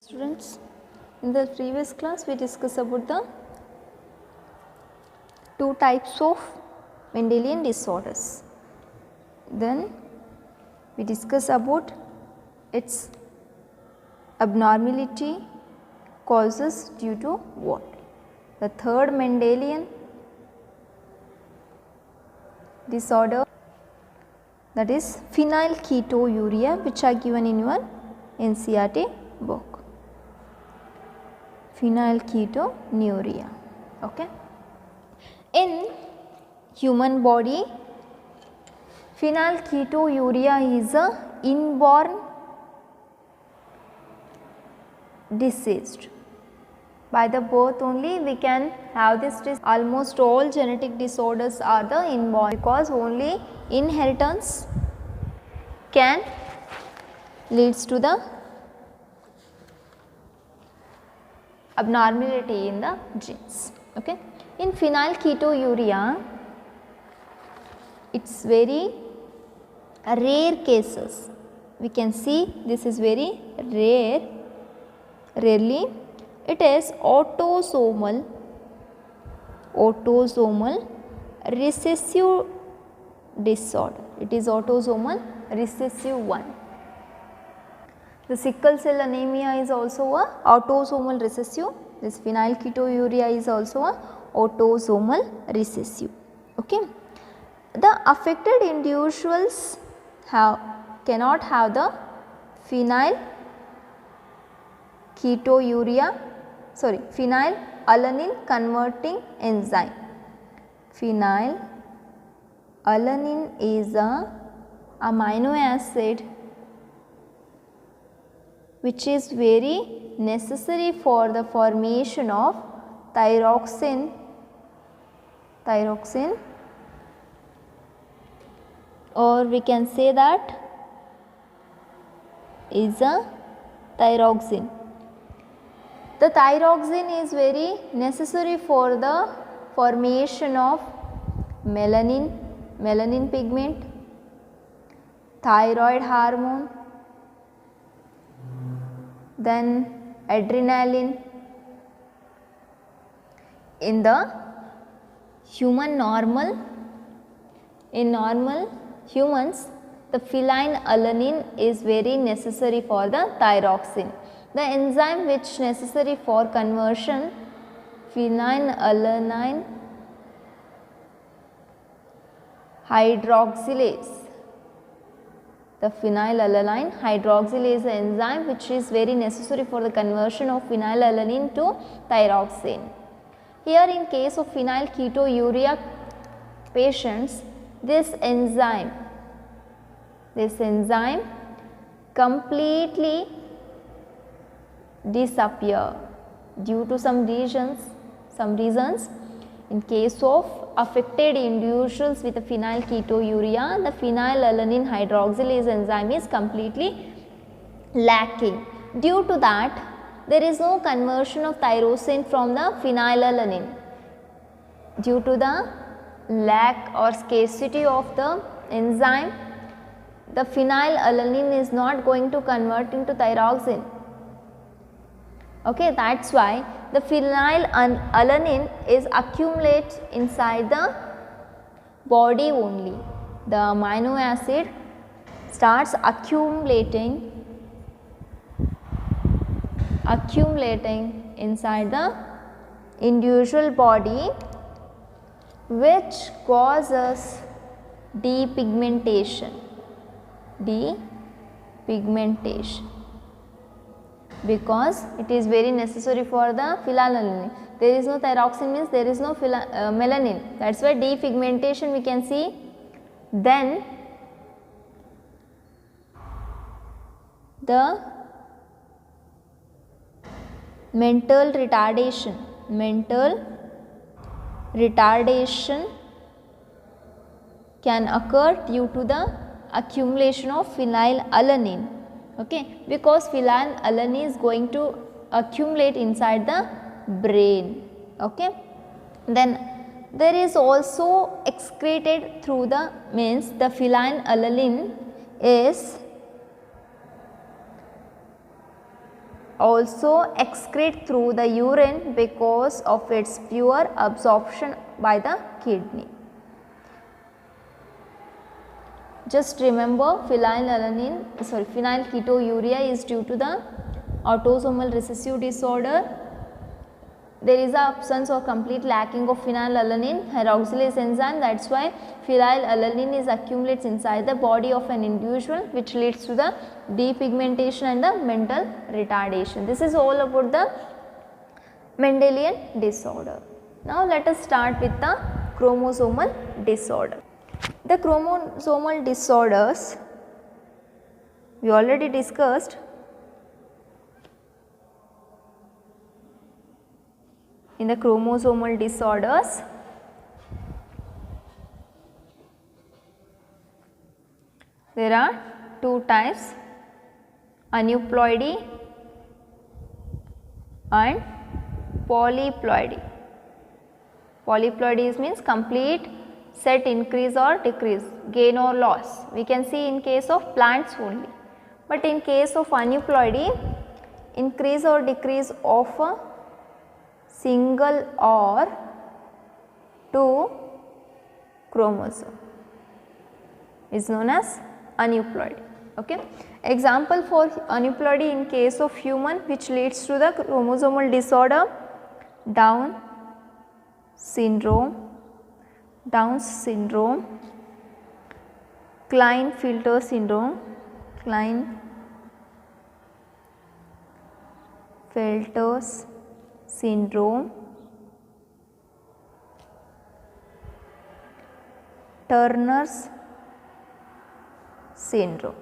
Students, in the previous class we discussed about the two types of Mendelian disorders. Then we discussed about its abnormality causes due to what. The third Mendelian disorder, that is phenylketonuria, which are given in your NCERT book. Phenylketonuria. Okay. In human body, phenylketonuria is a inborn disease. By the birth only we can have this disease. Almost all genetic disorders are the inborn, because only inheritance can leads to the abnormality in the genes. Okay. In phenylketonuria, it's very rare cases. We can see this is very rare. Rarely it is autosomal recessive disorder. It is autosomal recessive one. The sickle cell anemia is also a autosomal recessive. This phenylketonuria is also a autosomal recessive. Okay. The affected individuals cannot have the phenylalanine converting enzyme. Phenylalanine is a amino acid which is very necessary for the formation of thyroxine or we can say that is a thyroxine. The thyroxine is very necessary for the formation of melanin pigment, thyroid hormone, then adrenaline. In the normal humans, the phenylalanine is very necessary for the thyroxine. The enzyme which necessary for conversion phenylalanine hydroxylase. The phenylalanine hydroxylase is the enzyme which is very necessary for the conversion of phenylalanine to thyroxine. Here in case of phenylketonuria patients, this enzyme completely disappear due to some reasons. In case of affected individuals with phenylketonuria, the phenylalanine hydroxylase enzyme is completely lacking. Due to that, there is no conversion of tyrosine from the phenylalanine. Due to the lack or scarcity of the enzyme, the phenylalanine is not going to convert into thyroxine. Okay, that is why the phenylalanine is accumulates inside the body only. The amino acid starts accumulating inside the individual body, which causes depigmentation. Because it is very necessary for the phenylalanine. There is no thyroxine, means there is no melanin. That is why depigmentation we can see. Then the mental retardation can occur due to the accumulation of phenylalanine. Okay, because phenylalanine is going to accumulate inside the brain. Okay, then there is also excreted through the means the phenylalanine is also excrete through the urine because of its pure absorption by the kidney. Just remember, phenylketonuria is due to the autosomal recessive disorder. There is a absence or complete lacking of phenylalanine hydroxylase enzyme. That's why phenylalanine is accumulates inside the body of an individual, which leads to the depigmentation and the mental retardation. This is all about the Mendelian disorder. Now let us start with the chromosomal disorder. The chromosomal disorders we already discussed. In the chromosomal disorders, there are two types, aneuploidy and polyploidy. Polyploidy means complete set increase or decrease, gain or loss. We can see in case of plants only. But in case of aneuploidy, increase or decrease of a single or two chromosome is known as aneuploidy. Okay. Example for aneuploidy in case of human, which leads to the chromosomal disorder, Down syndrome, Down's syndrome, Klinefelter syndrome, Klinefelter's syndrome, Turner's syndrome.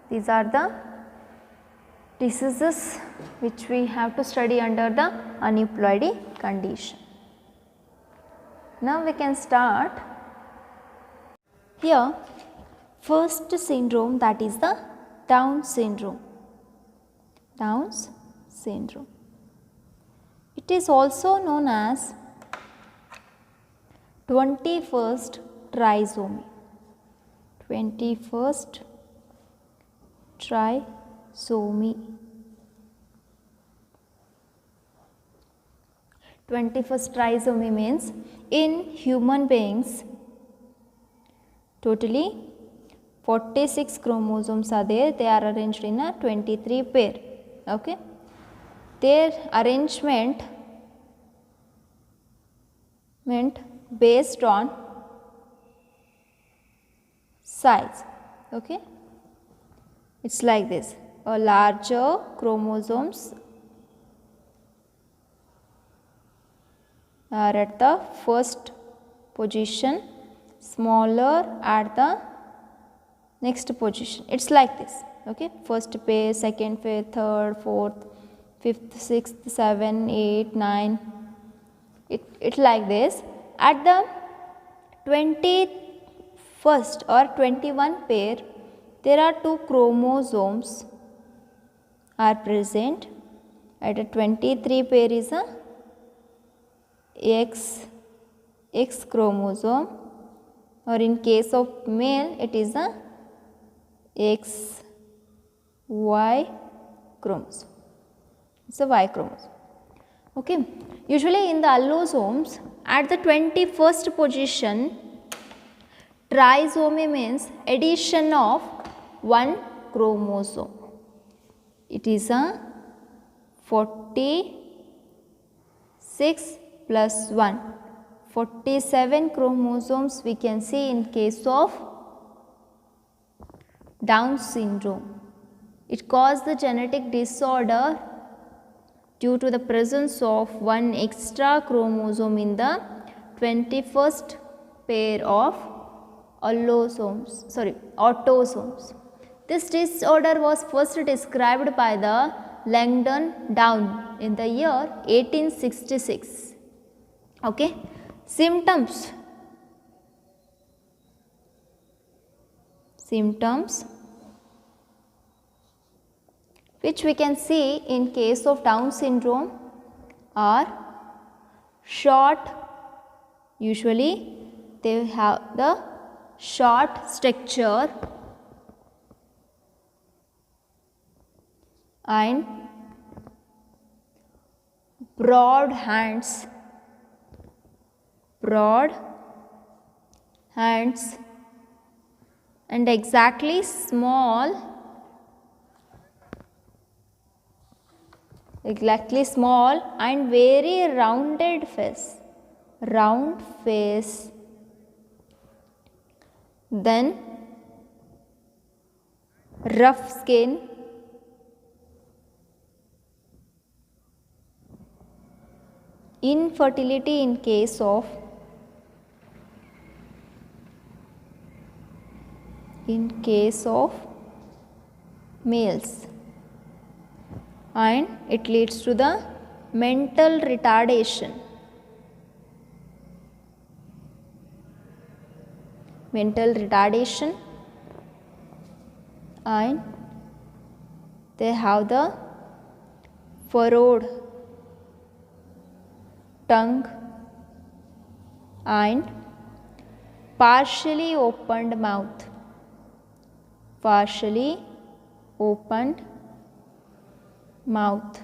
These are the diseases which we have to study under the aneuploidy condition. Now we can start. Here, first syndrome, that is the Down syndrome. Down's syndrome. It is also known as 21st trisomy. 21st trisomy. 21st trisomy means in human beings totally 46 chromosomes are there. They are arranged in a 23 pair. Okay. Their arrangement meant based on size. Okay. It's like this. A larger chromosomes are at the first position, smaller at the next position. It's like this. Okay. First pair, second pair, third, fourth, fifth, sixth, 7, 8, 9. It like this. At the 21st or 21 pair, there are two chromosomes are present. At a 23 pair is a X chromosome, or in case of male it is a XY chromosome. It's a Y chromosome. Okay. Usually in the allosomes, at the 21st position, trisomy means addition of one chromosome. It is a 46 plus 1. 47 chromosomes we can see in case of Down syndrome. It caused the genetic disorder due to the presence of one extra chromosome in the 21st pair of autosomes. This disorder was first described by the Langdon Down in the year 1866. Okay. Symptoms which we can see in case of Down syndrome are short, usually they have the short stature, and broad hands, and exactly small and very rounded face, then rough skin, infertility in case of males, and it leads to the mental retardation, and they have the furrowed tongue and partially opened mouth.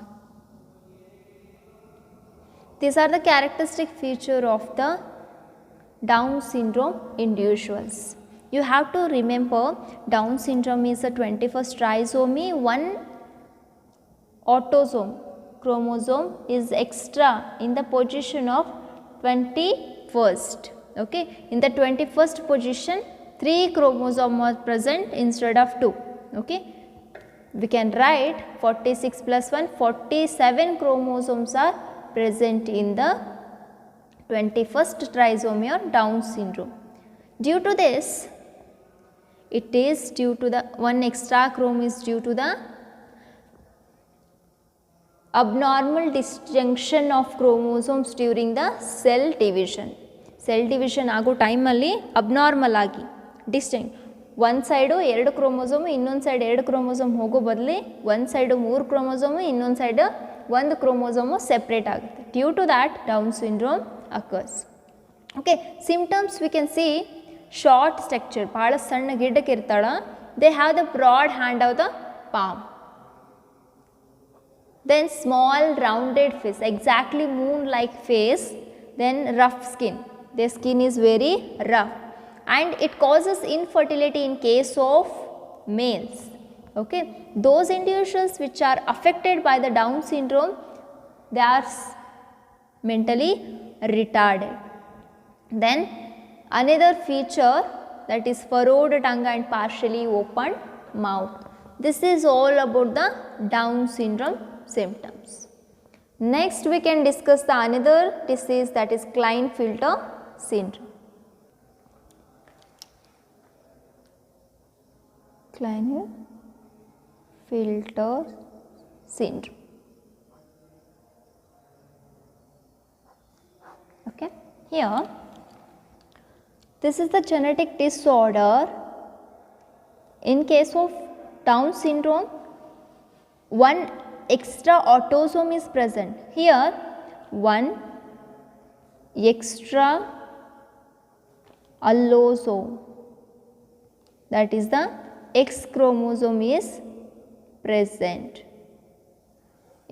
These are the characteristic feature of the Down syndrome individuals. You have to remember Down syndrome is a 21st trisomy, one autosome chromosome is extra in the position of 21st. Okay, in the 21st position 3 chromosomes are present instead of 2. Okay, we can write 46 plus 1, 47 chromosomes are present in the 21st trisomy or Down syndrome. Due to this, it is due to the one extra chromosome is due to the abnormal disjunction of chromosomes during the cell division. Cell division ಆಗೋ ಟೈಮಲ್ಲಿ abnormal ಆಗಿ distinct ಒಂದು side 2 chromosome ಇನ್ನೊಂದು side 2 chromosome ಹೋಗೋ ಬದಲಿ ಒಂದು side 3 chromosome ಇನ್ನೊಂದು side 1 chromosome separate ಆಗುತ್ತೆ. Due to that down syndrome occurs. Okay, symptoms we can see short structure, ಭಾಳ ಸಣ್ಣ ಗಿಡ್ಡಕ್ಕೆ ಇರ್ತಾಳ. They have the broad hand of the palm. Then small rounded face, exactly moon like face. Then rough skin, their skin is very rough and it causes infertility in case of males. Okay, those individuals which are affected by the Down syndrome, they are mentally retarded. Then another feature, that is furrowed tongue and partially opened mouth. This is all about the Down syndrome symptoms. Next we can discuss the another disease, that is Klinefelter syndrome. Klinefelter syndrome. Okay, here this is the genetic disorder. In case of Down syndrome, one extra autosome is present. Here one extra allosome, that is the X chromosome is present.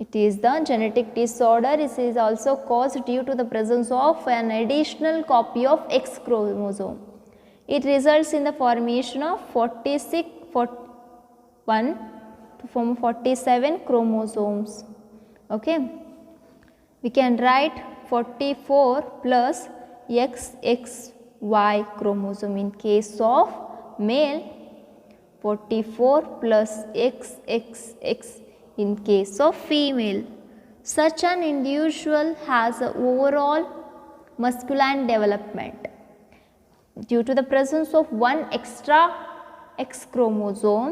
It is the genetic disorder. It is also caused due to the presence of an additional copy of X chromosome. It results in the formation of 41 to form 47 chromosomes. Okay, we can write 44 plus XXY chromosome in case of male, 44 plus XXX in case of female. Such an individual has an overall masculine development. Due to the presence of one extra X chromosome,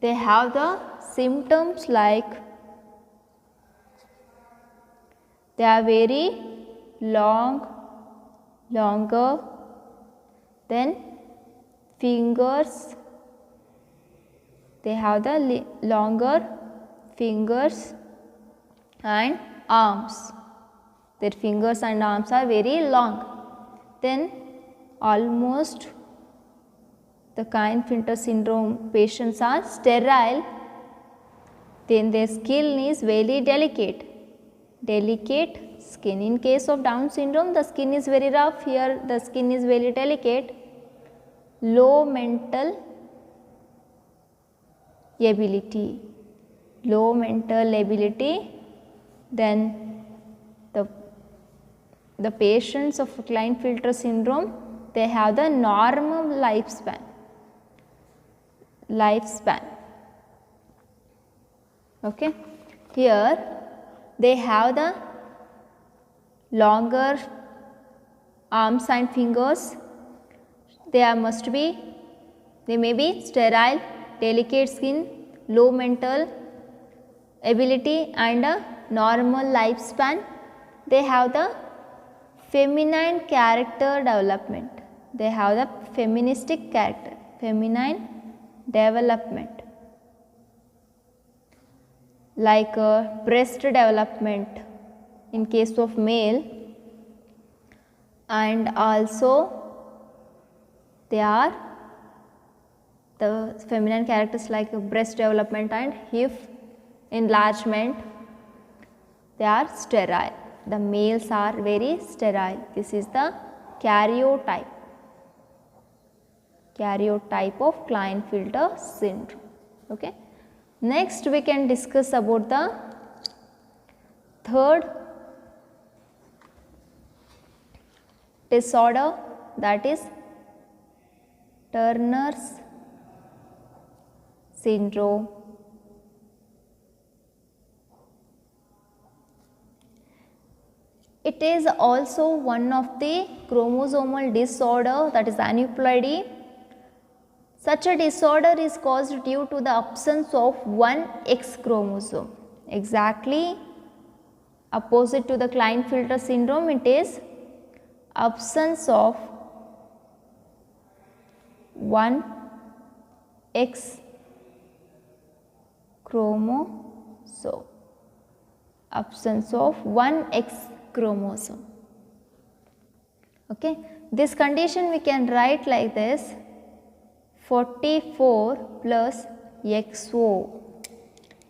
they have the symptoms like they are very longer, then fingers, they have the longer fingers and arms. Their fingers and arms are very long. Then almost the Klinefelter syndrome patients are sterile Then their skin is very delicate. Delicate skin. In case of Down syndrome, the skin is very rough. Here the skin is very delicate. Low mental ability. Low mental ability. Then the patients of Klinefelter syndrome, they have the normal lifespan. Okay. Here they have the longer arms and fingers. They may be sterile, delicate skin, low mental ability and a normal lifespan. They have the feminine character development. They have the feministic character, feminine development, like breast development in case of male, and also the feminine characters like breast development and hip enlargement. They are sterile. The males are very sterile. This is the karyotype of Klinefelter syndrome. Okay. Next we can discuss about the third disorder, that is Turner's syndrome. It is also one of the chromosomal disorder, that is aneuploidy. Such a disorder is caused due to the absence of one X chromosome. Exactly opposite to the Klinefelter syndrome, it is absence of one X chromosome. Absence of one X chromosome. Okay. This condition we can write like this: 44 plus XO.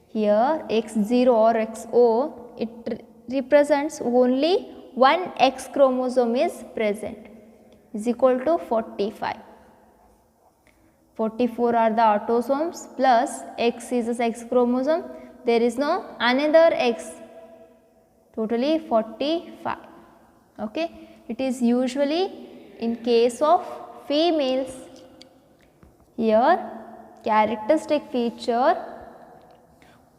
Here X0 or XO, it represents only one X chromosome is present, is equal to 45. 44 are the autosomes plus X is the sex chromosome. There is no another X. Totally 45. Okay. It is usually in case of females. Here characteristic feature,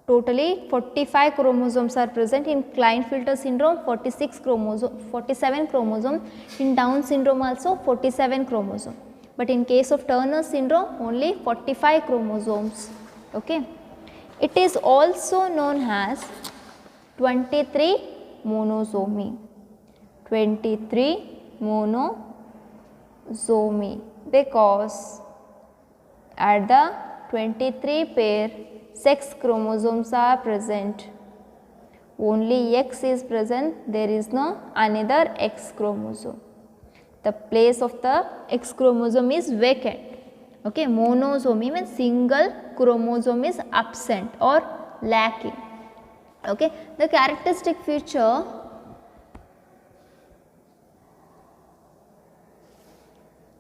totally 45 chromosomes are present. In Klinefelter syndrome 47 chromosome, in Down syndrome also 47 chromosome, but in case of Turner syndrome only 45 chromosomes. Okay. It is also known as 23 monosomy. 23 monosomy because at the 23 pair sex chromosomes are present. Only X is present, there is no another X chromosome. The place of the X chromosome is vacant. Okay. Monosomy means single chromosome is absent or lacking. Okay. The characteristic feature,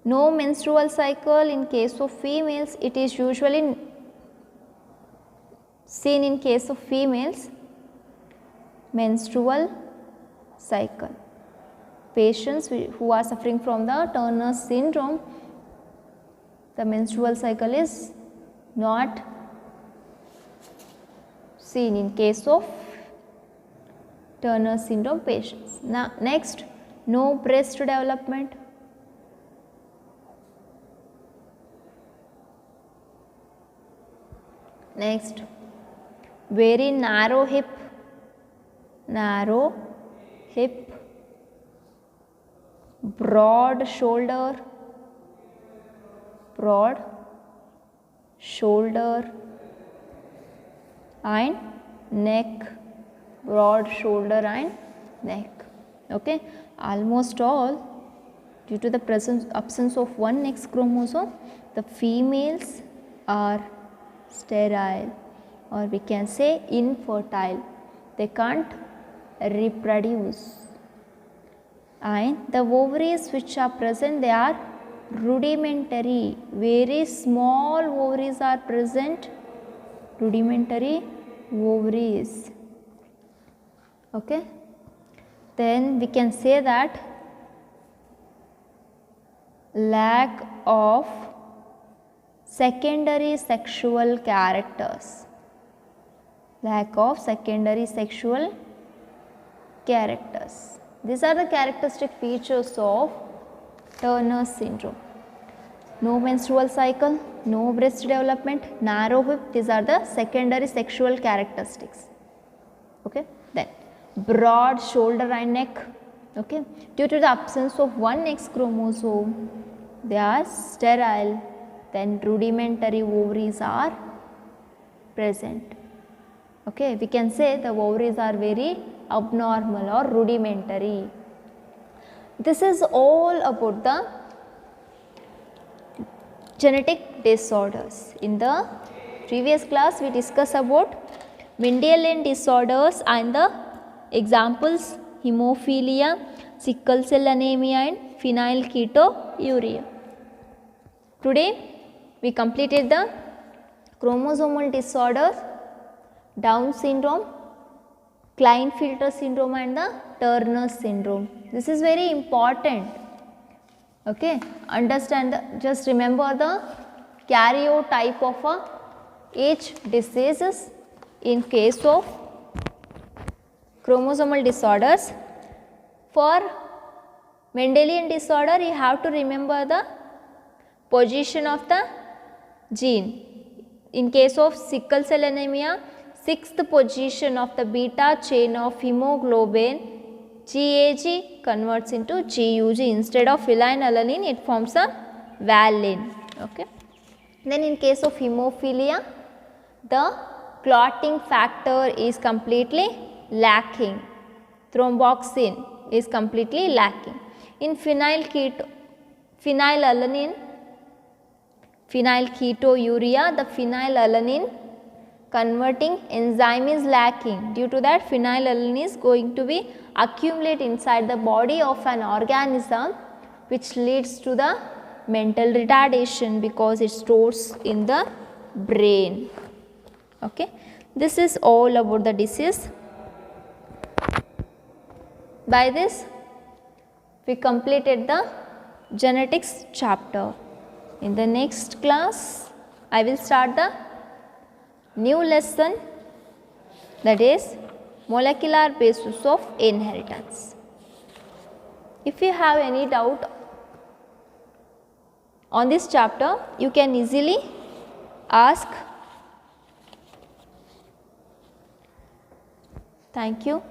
no menstrual cycle in case of females. It is usually seen in case of females, menstrual cycle. Patients who are suffering from the Turner syndrome, the menstrual cycle is not seen in case of Turner syndrome patients. Now next, no breast development. Next, very narrow hip, broad shoulder and neck, broad shoulder and neck. Okay. Almost all, due to the absence of one X chromosome, the females are sterile or we can say infertile. They can't reproduce. And the ovaries which are present, they are rudimentary. Very small ovaries are present. Rudimentary ovaries. Okay. Then we can say that lack of secondary sexual characters. Lack of secondary sexual characters. These are the characteristic features of Turner syndrome. No menstrual cycle, no breast development, narrow hip, these are the secondary sexual characteristics. Okay. Then broad shoulder and neck. Okay. Due to the absence of one X chromosome, they are sterile. Then rudimentary ovaries are present. Okay. We can say the ovaries are very abnormal or rudimentary. This is all about the genetic disorders. In the previous class we discussed about Mendelian disorders and the examples hemophilia, sickle cell anemia and phenylketonuria. Today we completed the chromosomal disorders, Down syndrome, Klinefelter syndrome and the Turner syndrome. This is very important. Okay, understand, just remember the karyotype of each diseases in case of chromosomal disorders. For Mendelian disorder, you have to remember the position of the gene. In case of sickle cell anemia, 6th position of the beta chain of hemoglobin GAG converts into GUG. Instead of phenylalanine, it forms a valine. Okay. Then in case of hemophilia, the clotting factor is completely lacking. Thromboxane is completely lacking. In phenylketonuria, the phenylalanine converting enzyme is lacking. Due to that, phenylalanine is going to be accumulate inside the body of an organism, which leads to the mental retardation because it stores in the brain. Okay. This is all about the disease. By this we completed the genetics chapter. In the next class I will start the new lesson, that is molecular basis of inheritance. If you have any doubt on this chapter, you can easily ask. Thank you.